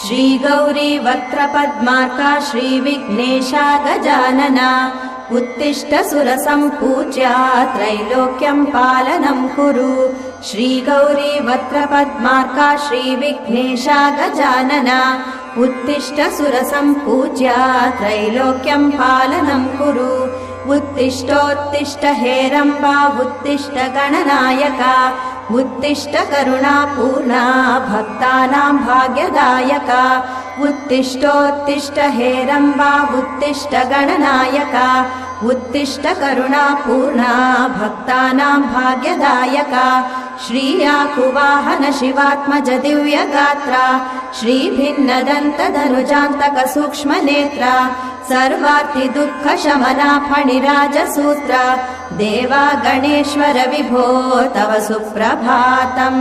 श्रीगौरी वक्त्रपद्मार्का श्रीविघ्नेशा गजानना उत्तिष्ठ सुरसम्पूज्या त्रैलोक्यं पालनं कुरु श्रीगौरी वक्त्रपद्मार्का श्रीविघ्नेशा गजानना उत्तिष्ठ सुरसम्पूज्या त्रैलोक्यं पालनं कुरु उत्तिष्ठोत्तिष्ठ हेरम्बा उत्तिष्ठ गणनायका उत्तिष्ठ करुणापूर्णा भक्तानां भाग्यदायका उत्तिष्ठोत्तिष्ठ हेरम्बा उत्तिष्ठ गणनायका उत्तिष्ठ करुणापूर्णा भक्तानां भाग्यदायका श्रीयाकुवाहन शिवात्मज दिव्यगात्रा श्रीभिन्नदन्तधनुजान्तक सूक्ष्मनेत्रा सर्वार्ति दुःख शमना फणिराजसूत्रा देवा गणेश्वर विभो तव सुप्रभातम्।